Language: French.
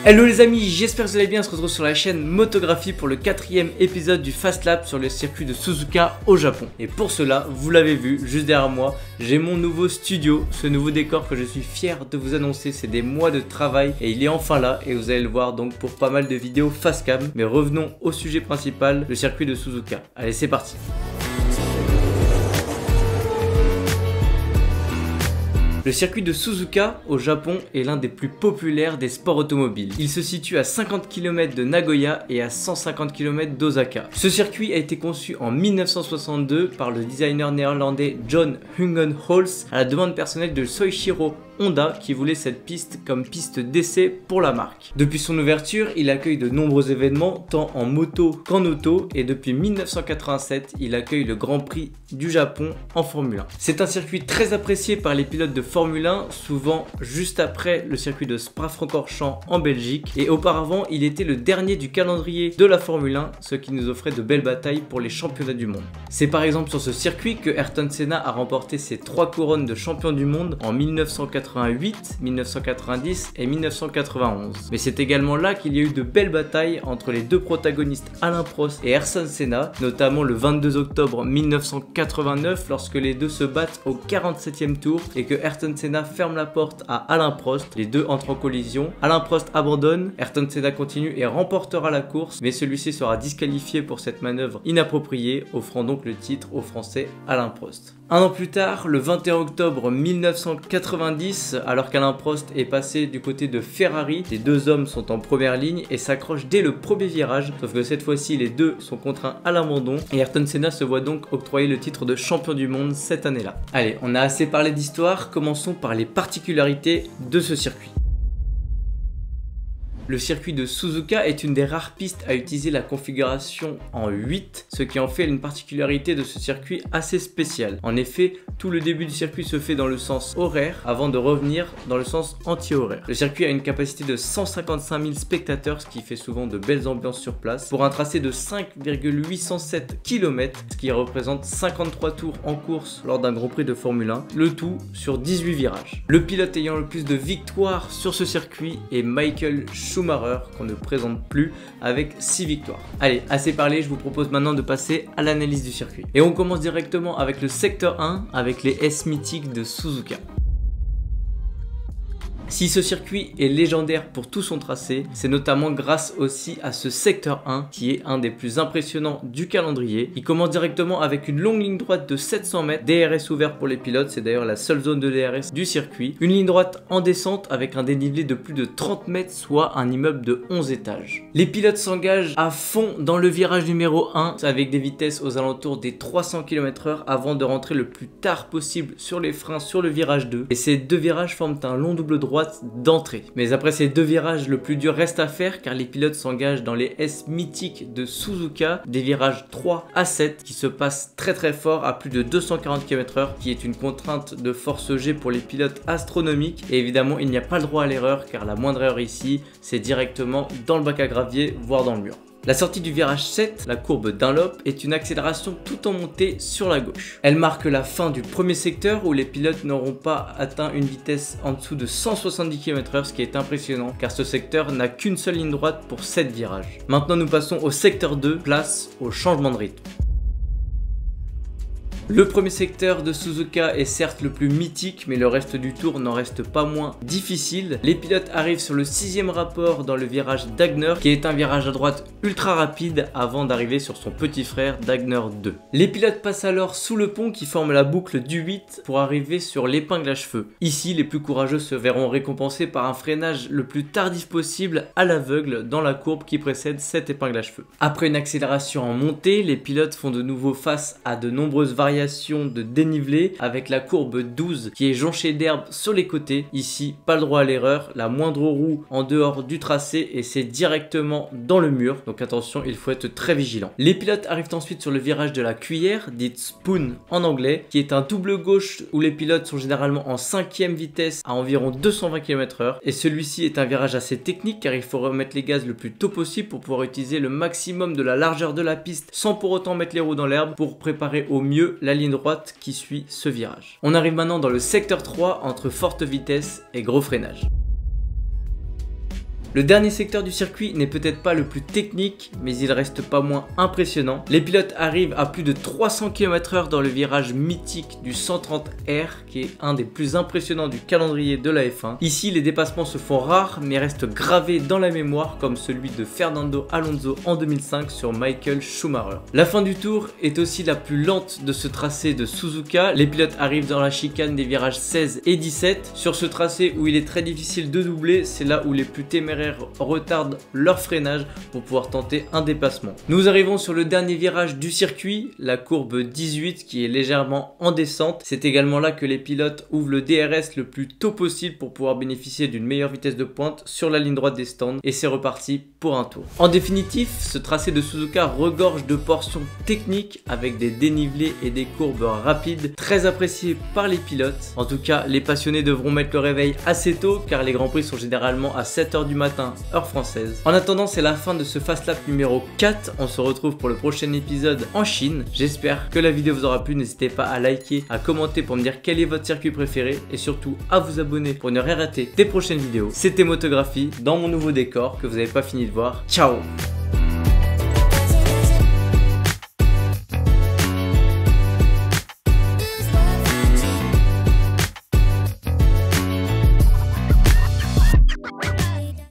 Hello les amis, j'espère que vous allez bien, on se retrouve sur la chaîne Motographie pour le 4e épisode du Fast Lap sur le circuit de Suzuka au Japon. Et pour cela, vous l'avez vu, juste derrière moi, j'ai mon nouveau studio, ce nouveau décor que je suis fier de vous annoncer. C'est des mois de travail et il est enfin là et vous allez le voir donc pour pas mal de vidéos fast cam. Mais revenons au sujet principal, le circuit de Suzuka. Allez, c'est parti. Le circuit de Suzuka au Japon est l'un des plus populaires des sports automobiles. Il se situe à 50 km de Nagoya et à 150 km d'Osaka. Ce circuit a été conçu en 1962 par le designer néerlandais John Hungenholtz à la demande personnelle de Soichiro Honda qui voulait cette piste comme piste d'essai pour la marque. Depuis son ouverture, il accueille de nombreux événements tant en moto qu'en auto et depuis 1987, il accueille le Grand Prix du Japon en Formule 1. C'est un circuit très apprécié par les pilotes de Formule 1, souvent juste après le circuit de Spa-Francorchamps en Belgique, et auparavant il était le dernier du calendrier de la Formule 1, ce qui nous offrait de belles batailles pour les championnats du monde. C'est par exemple sur ce circuit que Ayrton Senna a remporté ses 3 couronnes de champion du monde en 1988, 1990 et 1991. Mais c'est également là qu'il y a eu de belles batailles entre les deux protagonistes Alain Prost et Ayrton Senna, notamment le 22 octobre 1989 lorsque les deux se battent au 47e tour et que Ayrton Senna ferme la porte à Alain Prost. Les deux entrent en collision, Alain Prost abandonne, Ayrton Senna continue et remportera la course, mais celui-ci sera disqualifié pour cette manœuvre inappropriée, offrant donc le titre au français Alain Prost. Un an plus tard, le 21 octobre 1990, alors qu'Alain Prost est passé du côté de Ferrari, les deux hommes sont en première ligne et s'accrochent dès le premier virage, sauf que cette fois-ci les deux sont contraints à l'abandon et Ayrton Senna se voit donc octroyer le titre de champion du monde cette année-là. Allez, on a assez parlé d'histoire, commençons par les particularités de ce circuit. Le circuit de Suzuka est une des rares pistes à utiliser la configuration en 8, ce qui en fait une particularité de ce circuit assez spéciale. En effet, tout le début du circuit se fait dans le sens horaire avant de revenir dans le sens anti-horaire. Le circuit a une capacité de 155 000 spectateurs, ce qui fait souvent de belles ambiances sur place, pour un tracé de 5,807 km, ce qui représente 53 tours en course lors d'un Grand Prix de Formule 1, le tout sur 18 virages. Le pilote ayant le plus de victoires sur ce circuit est Michael Schumacher, qu'on ne présente plus, avec 6 victoires. Allez, assez parlé, je vous propose maintenant de passer à l'analyse du circuit. Et on commence directement avec le secteur 1, avec les S mythiques de Suzuka. Si ce circuit est légendaire pour tout son tracé, c'est notamment grâce aussi à ce secteur 1 qui est un des plus impressionnants du calendrier. Il commence directement avec une longue ligne droite de 700 mètres, DRS ouvert pour les pilotes, c'est d'ailleurs la seule zone de DRS du circuit. Une ligne droite en descente avec un dénivelé de plus de 30 mètres, soit un immeuble de 11 étages. Les pilotes s'engagent à fond dans le virage numéro 1 avec des vitesses aux alentours des 300 km/h avant de rentrer le plus tard possible sur les freins sur le virage 2. Et ces deux virages forment un long double droite d'entrée. Mais après ces deux virages, le plus dur reste à faire car les pilotes s'engagent dans les S mythiques de Suzuka, des virages 3 à 7 qui se passent très fort à plus de 240 km/h, qui est une contrainte de force G pour les pilotes astronomique. Et évidemment, il n'y a pas le droit à l'erreur car la moindre erreur ici, c'est directement dans le bac à gravier, voire dans le mur. La sortie du virage 7, la courbe Dunlop, est une accélération tout en montée sur la gauche. Elle marque la fin du premier secteur où les pilotes n'auront pas atteint une vitesse en dessous de 170 km/h, ce qui est impressionnant car ce secteur n'a qu'une seule ligne droite pour 7 virages. Maintenant nous passons au secteur 2, place au changement de rythme. Le premier secteur de Suzuka est certes le plus mythique, mais le reste du tour n'en reste pas moins difficile. Les pilotes arrivent sur le 6e rapport dans le virage Dagner, qui est un virage à droite ultra rapide avant d'arriver sur son petit frère Dagner 2. Les pilotes passent alors sous le pont qui forme la boucle du 8 pour arriver sur l'épingle à cheveux. Ici, les plus courageux se verront récompensés par un freinage le plus tardif possible à l'aveugle dans la courbe qui précède cette épingle à cheveux. Après une accélération en montée, les pilotes font de nouveau face à de nombreuses variations de dénivelé avec la courbe 12 qui est jonchée d'herbe sur les côtés. Ici, pas le droit à l'erreur, la moindre roue en dehors du tracé et c'est directement dans le mur. Donc attention, il faut être très vigilant. Les pilotes arrivent ensuite sur le virage de la cuillère, dite spoon en anglais, qui est un double gauche où les pilotes sont généralement en 5e vitesse à environ 220 km/h. Et celui-ci est un virage assez technique car il faut remettre les gaz le plus tôt possible pour pouvoir utiliser le maximum de la largeur de la piste sans pour autant mettre les roues dans l'herbe pour préparer au mieux la ligne droite qui suit ce virage. On arrive maintenant dans le secteur 3 entre forte vitesse et gros freinage. Le dernier secteur du circuit n'est peut-être pas le plus technique, mais il reste pas moins impressionnant. Les pilotes arrivent à plus de 300 km/h dans le virage mythique du 130R, qui est un des plus impressionnants du calendrier de la F1. Ici, les dépassements se font rares, mais restent gravés dans la mémoire, comme celui de Fernando Alonso en 2005 sur Michael Schumacher. La fin du tour est aussi la plus lente de ce tracé de Suzuka. Les pilotes arrivent dans la chicane des virages 16 et 17. Sur ce tracé où il est très difficile de doubler, c'est là où les plus téméraires retardent leur freinage pour pouvoir tenter un dépassement. Nous arrivons sur le dernier virage du circuit, la courbe 18 qui est légèrement en descente. C'est également là que les pilotes ouvrent le DRS le plus tôt possible pour pouvoir bénéficier d'une meilleure vitesse de pointe sur la ligne droite des stands, et c'est reparti pour un tour. En définitif, ce tracé de Suzuka regorge de portions techniques avec des dénivelés et des courbes rapides très appréciées par les pilotes. En tout cas, les passionnés devront mettre le réveil assez tôt car les grands prix sont généralement à 7 h du matin heure française. En attendant, c'est la fin de ce Fast Lap numéro 4. On se retrouve pour le prochain épisode en Chine. J'espère que la vidéo vous aura plu. N'hésitez pas à liker, à commenter pour me dire quel est votre circuit préféré et surtout à vous abonner pour ne rien rater des prochaines vidéos. C'était Motographie dans mon nouveau décor que vous n'avez pas fini de voir. Ciao!